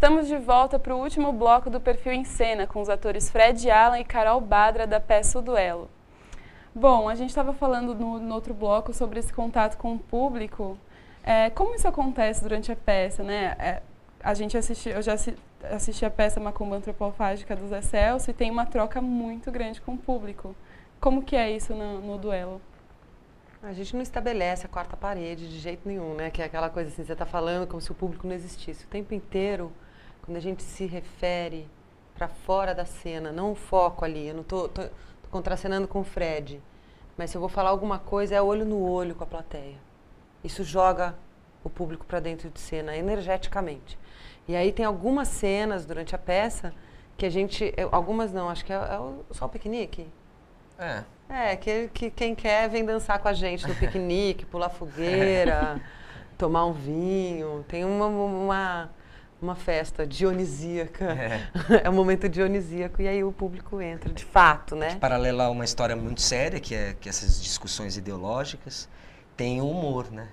Estamos de volta para o último bloco do Perfil em Cena, com os atores Fred Allen e Carol Badra, da peça O Duelo. Bom, a gente estava falando no outro bloco sobre esse contato com o público. Como isso acontece durante a peça, né? Eu já assisti a peça Macumba Antropofágica do Zé Celso e tem uma troca muito grande com o público. Como que é isso no duelo? A gente não estabelece a quarta parede de jeito nenhum, né? Que é aquela coisa assim, você está falando como se o público não existisse. O tempo inteiro, quando a gente se refere para fora da cena, não o foco ali, eu não tô contracenando com o Fred, mas se eu vou falar alguma coisa, é olho no olho com a plateia. Isso joga o público para dentro de cena, energeticamente. E aí tem algumas cenas durante a peça que a gente... algumas não, acho que só o piquenique. Que quem quer vem dançar com a gente no piquenique, pular fogueira, tomar um vinho. Tem uma festa dionisíaca. É um momento dionisíaco e aí o público entra, de fato, né? Paralelo a uma história muito séria, que essas discussões ideológicas, tem o humor, né?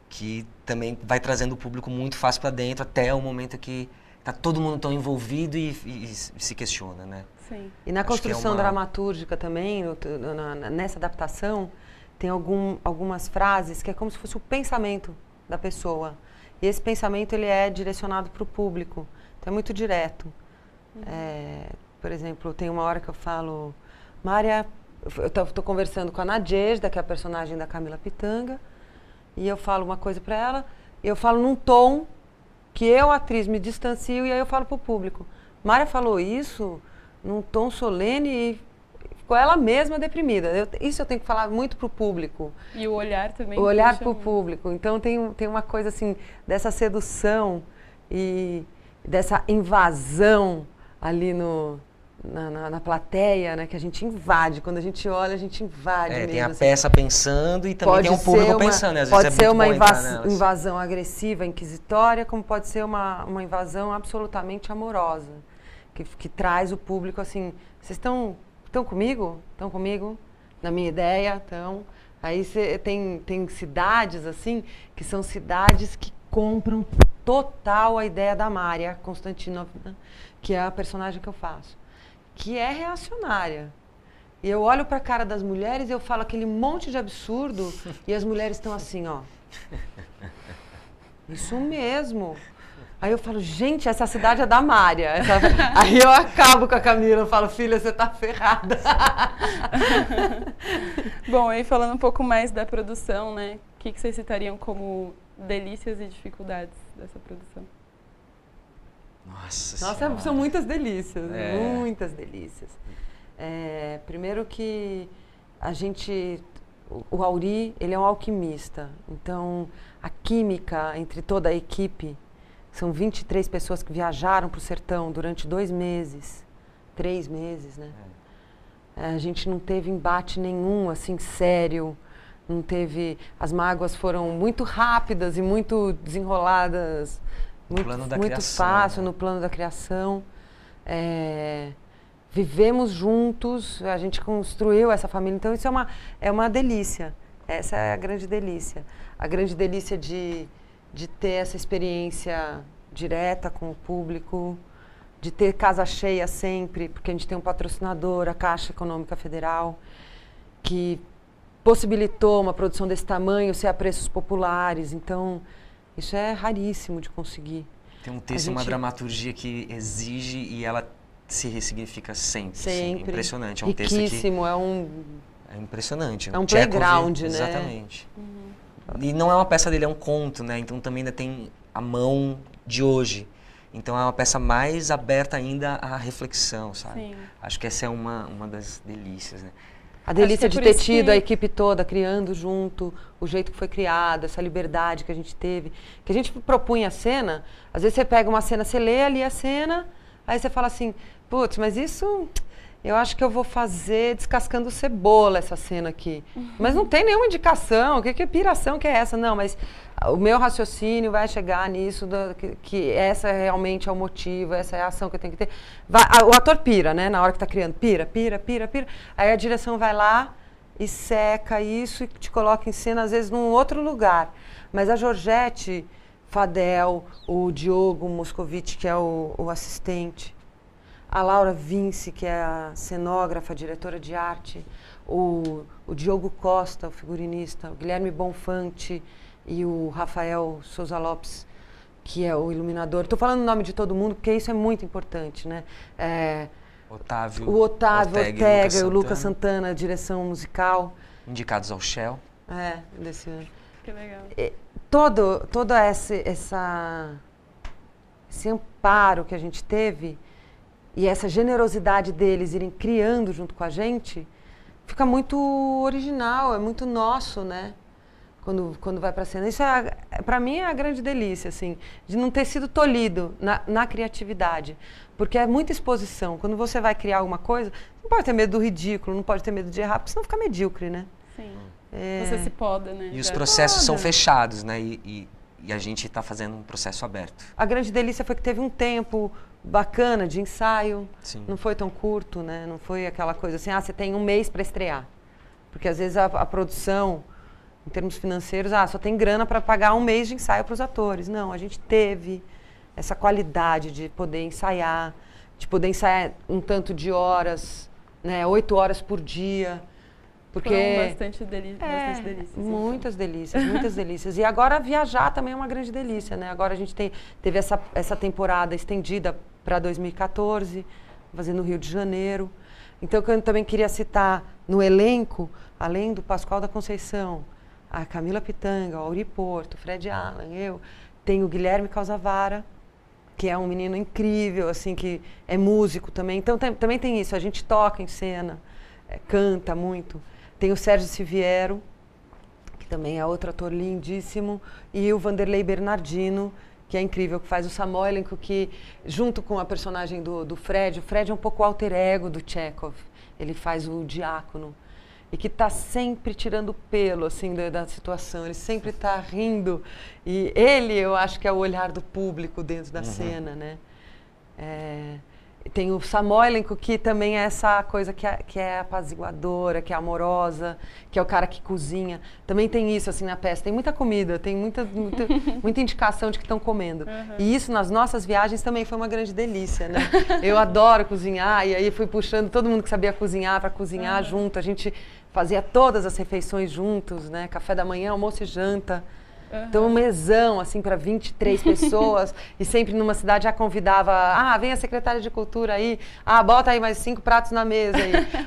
Que também vai trazendo o público muito fácil para dentro até o momento que tá todo mundo tão envolvido e se questiona, né? Sim. E na construção dramatúrgica também, nessa adaptação, tem algumas frases que é como se fosse o pensamento da pessoa. E esse pensamento ele é direcionado para o público. Então é muito direto. Por exemplo, tem uma hora que eu falo... Mária, eu estou conversando com a Nadejda, que é a personagem da Camila Pitanga, e eu falo uma coisa para ela, e eu falo num tom que eu, atriz, me distancio, e aí eu falo para o público. Mária falou isso num tom solene e ficou ela mesma deprimida. Isso eu tenho que falar muito para o público. E o olhar também. O olhar para o público. Então tem uma coisa assim, dessa sedução e dessa invasão ali na plateia, né, que a gente invade. Quando a gente olha, a gente invade mesmo. Tem a peça pensando e também tem um público pensando. Às vezes pode ser uma invasão agressiva, inquisitória, como pode ser uma invasão absolutamente amorosa, que traz o público assim, vocês estão comigo? Estão comigo? Na minha ideia? Então, aí tem cidades assim, que são cidades que compram total a ideia da Mária Constantinovna, que é a personagem que eu faço, que é reacionária. E eu olho para a cara das mulheres e eu falo aquele monte de absurdo e as mulheres estão assim, ó. Isso mesmo. Aí eu falo, gente, essa cidade é da Mária. Aí eu acabo com a Camila, eu falo, filha, você tá ferrada. Bom, aí falando um pouco mais da produção, né? O que vocês citariam como delícias e dificuldades dessa produção? Nossa, são muitas delícias, muitas delícias. Primeiro que o Auri, ele é um alquimista, então a química entre toda a equipe, são 23 pessoas que viajaram para o sertão durante 2 meses, 3 meses, né? A gente não teve embate nenhum, assim, sério, não teve... As mágoas foram muito rápidas e muito desenroladas, muito fácil, né? No plano da criação. Vivemos juntos, a gente construiu essa família, então isso é uma delícia. Essa é a grande delícia. A grande delícia de ter essa experiência direta com o público, de ter casa cheia sempre, porque a gente tem um patrocinador, a Caixa Econômica Federal, que possibilitou uma produção desse tamanho ser a preços populares. Então, isso é raríssimo de conseguir. Tem um texto, uma dramaturgia que exige e ela se ressignifica sempre. Assim, impressionante. É um texto riquíssimo, é impressionante. É um playground, né? Exatamente. E não é uma peça dele, é um conto, né? Então também ainda tem a mão de hoje. Então é uma peça mais aberta ainda à reflexão, sabe? Sim. Acho que essa é uma das delícias, né? A delícia de ter tido a equipe toda criando junto, o jeito que foi criado, essa liberdade que a gente teve. Que a gente propunha a cena, às vezes você pega uma cena, você lê ali a cena, aí você fala assim, putz, mas isso... Eu acho que eu vou fazer descascando cebola essa cena aqui. Mas não tem nenhuma indicação. Que piração que é essa? Não, mas o meu raciocínio vai chegar nisso, que essa realmente é o motivo, essa é a ação que eu tenho que ter. O ator pira, né? Na hora que está criando. Pira. Aí a direção vai lá e seca isso e te coloca em cena, às vezes, num outro lugar. Mas a Georgette Fadel, o Diogo Moscovitch, que é o assistente, a Laura Vince, que é a cenógrafa, diretora de arte, o Diogo Costa, o figurinista, o Guilherme Bonfante e o Rafael Souza Lopes, que é o iluminador. Estou falando o nome de todo mundo, porque isso é muito importante, né? O Otávio Ortega e o Lucas Santana, direção musical. Indicados ao Shell. Desse ano. Que legal. Todo esse amparo que a gente teve e essa generosidade deles irem criando junto com a gente, fica muito original, é muito nosso, né? Quando vai para a cena. Isso, para mim, é a grande delícia, assim, de não ter sido tolhido na criatividade. Porque é muita exposição. Quando você vai criar alguma coisa, não pode ter medo do ridículo, não pode ter medo de errar, porque senão fica medíocre, né? Sim. Você se poda, né? E os processos são fechados, né? E a gente está fazendo um processo aberto. A grande delícia foi que teve um tempo bacana de ensaio. Sim. Não foi tão curto, né? Não foi aquela coisa assim, você tem um mês para estrear. Porque às vezes a produção, em termos financeiros, só tem grana para pagar um mês de ensaio para os atores. Não, a gente teve essa qualidade de poder ensaiar um tanto de horas, né? 8 horas por dia. Porque foram bastante delícias. Muitas delícias, muitas delícias. E agora viajar também é uma grande delícia, né? Agora a gente teve essa temporada estendida para 2014, fazendo no Rio de Janeiro. Então, eu também queria citar no elenco, além do Pascoal da Conceição, a Camila Pitanga, o Auri Porto, o Fred Allan, tem o Guilherme Causavara, que é um menino incrível, assim, que é músico também. Então, também tem isso, a gente toca em cena, canta muito. Tem o Sérgio Siviero, que também é outro ator lindíssimo, e o Vanderlei Bernardino, que é incrível, que faz o Samoylenko, que, junto com a personagem do Fred, o Fred é um pouco o alter ego do Chekhov, ele faz o diácono, e que está sempre tirando pelo, assim, da situação, ele sempre está rindo, e ele, eu acho que é o olhar do público dentro da cena, né? Tem o Samoylenko, que também é essa coisa que é apaziguadora, que é amorosa, que é o cara que cozinha. Também tem isso, assim, na peça. Tem muita comida, tem muita indicação de que estão comendo. E isso, nas nossas viagens, também foi uma grande delícia, né? Eu adoro cozinhar, e aí fui puxando todo mundo que sabia cozinhar para cozinhar junto. A gente fazia todas as refeições juntos, né? Café da manhã, almoço e janta. Então, um mesão, assim, para 23 pessoas, e sempre numa cidade já convidava, vem a secretária de cultura aí, bota aí mais 5 pratos na mesa.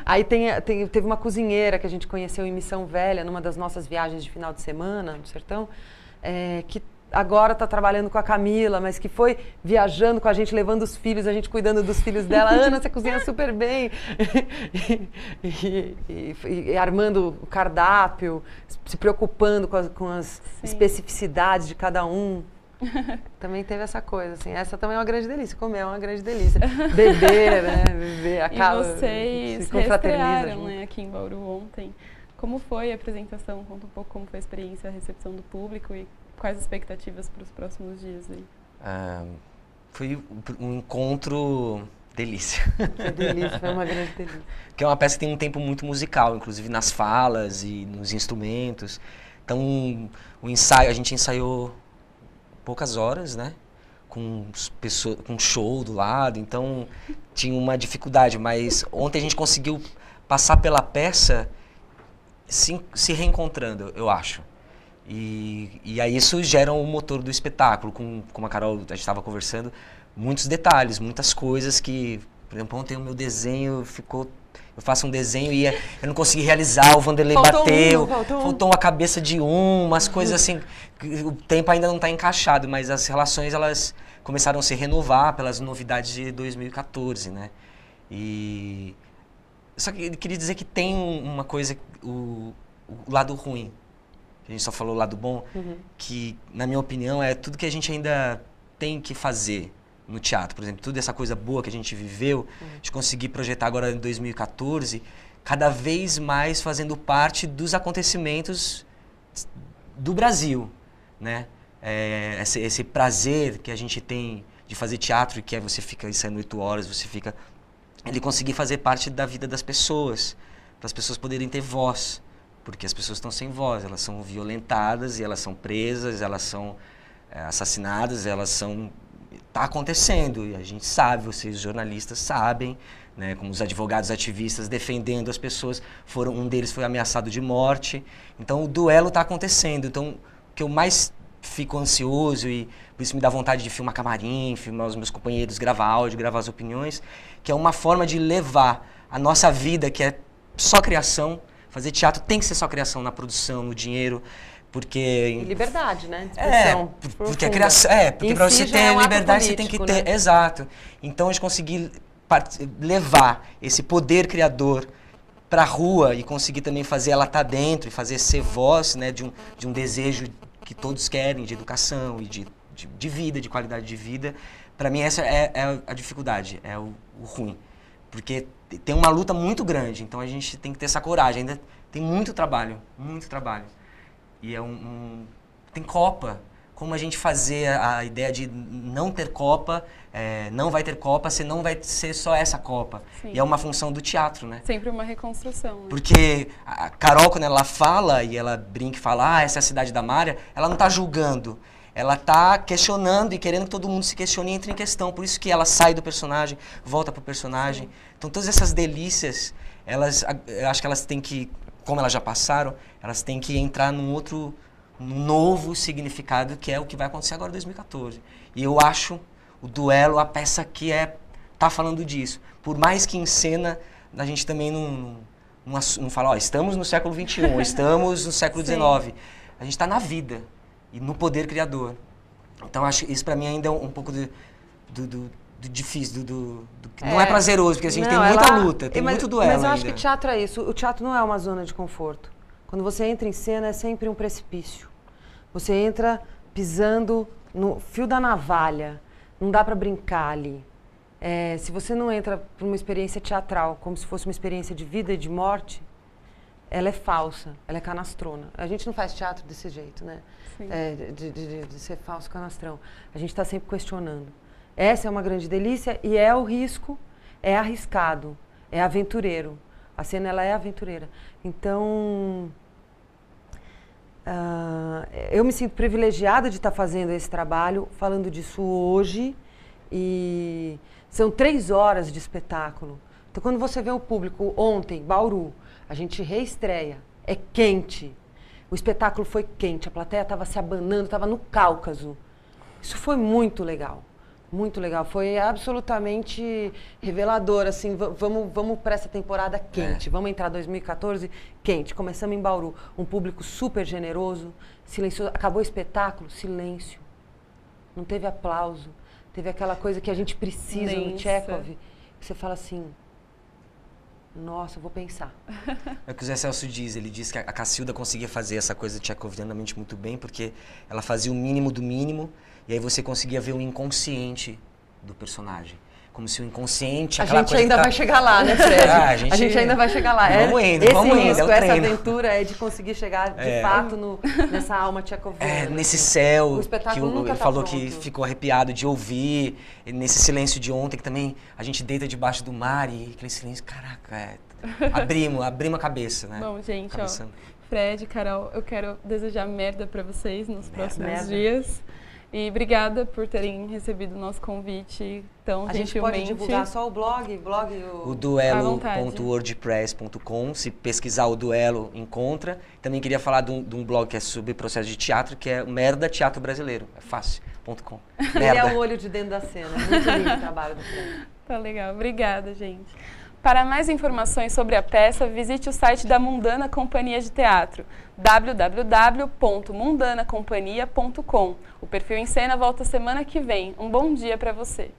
Aí teve uma cozinheira que a gente conheceu em Missão Velha, numa das nossas viagens de final de semana, no sertão, que agora está trabalhando com a Camila, mas que foi viajando com a gente, levando os filhos, a gente cuidando dos filhos dela. Ana, você cozinha super bem. e armando o cardápio, se preocupando com as especificidades de cada um. Também teve essa coisa, assim. Essa também é uma grande delícia. Comer é uma grande delícia. Beber, né? Beber, acaba. E vocês reestrearam, né, aqui em Bauru ontem. Como foi a apresentação? Conta um pouco como foi a experiência, a recepção do público e quais as expectativas para os próximos dias aí? Foi um encontro delícia. Foi delícia, foi uma grande delícia. Porque é uma peça que tem um tempo muito musical, inclusive nas falas e nos instrumentos. Então, o ensaio, a gente ensaiou poucas horas, né? Com show do lado, então tinha uma dificuldade. Mas ontem a gente conseguiu passar pela peça se reencontrando, eu acho. E aí isso gera o motor do espetáculo, como a Carol, a gente estava conversando, muitos detalhes, muitas coisas que, por exemplo, ontem o meu desenho ficou... Eu faço um desenho e eu não consegui realizar, o Vanderlei bateu, faltou uma cabeça de umas coisas assim, o tempo ainda não está encaixado, mas as relações elas começaram a se renovar pelas novidades de 2014, né? Só que eu queria dizer que tem uma coisa, o lado ruim. A gente só falou o lado bom, que, na minha opinião, é tudo que a gente ainda tem que fazer no teatro. Por exemplo, toda essa coisa boa que a gente viveu, de conseguir projetar agora em 2014, cada vez mais fazendo parte dos acontecimentos do Brasil, né? Esse prazer que a gente tem de fazer teatro, que é você fica ensaiando 8 horas, você fica... Ele conseguir fazer parte da vida das pessoas, para as pessoas poderem ter voz. Porque as pessoas estão sem voz, elas são violentadas e elas são presas, elas são assassinadas, tá acontecendo, e a gente sabe, vocês jornalistas sabem, né, como os advogados ativistas defendendo as pessoas, um deles foi ameaçado de morte, então o duelo está acontecendo. Então o que eu mais fico ansioso, e por isso me dá vontade de filmar camarim, filmar os meus companheiros, gravar áudio, gravar as opiniões, que é uma forma de levar a nossa vida, que é só criação. Fazer teatro tem que ser só criação, na produção, no dinheiro, porque... E liberdade, né? Expressão porque a criação... porque para você ter liberdade, você tem que ter... Né? Exato. Então, a gente conseguir levar esse poder criador para a rua e conseguir também fazer ela estar dentro e fazer ser voz, né, de um desejo que todos querem, de educação e de vida, de qualidade de vida. Para mim, essa é a dificuldade, é o ruim. Porque tem uma luta muito grande, então a gente tem que ter essa coragem. Ainda tem muito trabalho, muito trabalho. E tem Copa. Como a gente fazer a ideia de não ter Copa, não vai ter Copa, se não vai ser só essa Copa. Sim. E é uma função do teatro, né? Sempre uma reconstrução. Né? Porque a Carol, quando ela fala, e ela brinca e fala, essa é a cidade da Mária, ela não está julgando. Ela está questionando e querendo que todo mundo se questione e entre em questão. Por isso que ela sai do personagem, volta pro personagem. Sim. Então, todas essas delícias, eu acho que elas têm que, como elas já passaram, elas têm que entrar num novo significado, que é o que vai acontecer agora em 2014. E eu acho o duelo a peça que tá falando disso. Por mais que em cena a gente também não fala, estamos no século XXI, estamos no século XIX. A gente está na vida e no poder criador. Então, acho isso para mim ainda é um pouco do difícil, não é prazeroso, porque a gente tem muita luta, tem muito duelo. Mas eu acho que teatro é isso. O teatro não é uma zona de conforto. Quando você entra em cena, é sempre um precipício. Você entra pisando no fio da navalha. Não dá para brincar ali. Se você não entra para uma experiência teatral, como se fosse uma experiência de vida e de morte, ela é falsa, ela é canastrona. A gente não faz teatro desse jeito, né? De ser falso canastrão. A gente está sempre questionando. Essa é uma grande delícia e é o risco, é arriscado, é aventureiro. A cena, ela é aventureira. Então, eu me sinto privilegiada de estar fazendo esse trabalho, falando disso hoje. E são 3 horas de espetáculo. Então, quando você vê o público ontem, Bauru, a gente reestreia, é quente. O espetáculo foi quente, a plateia estava se abanando, estava no Cáucaso. Isso foi muito legal. Muito legal, foi absolutamente revelador, assim, vamos para essa temporada quente, vamos entrar 2014 quente, começamos em Bauru, um público super generoso, silencioso, acabou o espetáculo, silêncio, não teve aplauso, teve aquela coisa que a gente precisa no Tchekov, que você fala assim, nossa, eu vou pensar. É o que o Zé Celso diz, ele diz que a Cacilda conseguia fazer essa coisa tchecovianamente muito bem, porque ela fazia o mínimo do mínimo, e aí você conseguia ver o inconsciente do personagem. Como se o inconsciente... A gente ainda vai chegar lá, né, Fred? A gente ainda vai chegar lá. Vamos indo, essa aventura é de conseguir chegar, de fato, nessa alma tchecoviana. Nesse céu, o espetáculo que nunca ele falou que ficou arrepiado de ouvir, nesse silêncio de ontem, que também a gente deita debaixo do mar e aquele silêncio, caraca, abrimos a cabeça, né? Bom, gente, Fred, Carol, eu quero desejar merda pra vocês nos próximos dias. E obrigada por terem recebido o nosso convite tão gentilmente. A gente pode divulgar só o blog? O duelo.wordpress.com. Se pesquisar o duelo, encontra. Também queria falar de um blog que é sobre processo de teatro, que é o Merda Teatro Brasileiro. É fácil.com. Ele é o olho de dentro da cena. Muito lindo o trabalho do Fred. Tá legal. Obrigada, gente. Para mais informações sobre a peça, visite o site da Mundana Companhia de Teatro, www.mundanacompanhia.com. O Perfil em Cena volta semana que vem. Um bom dia para você.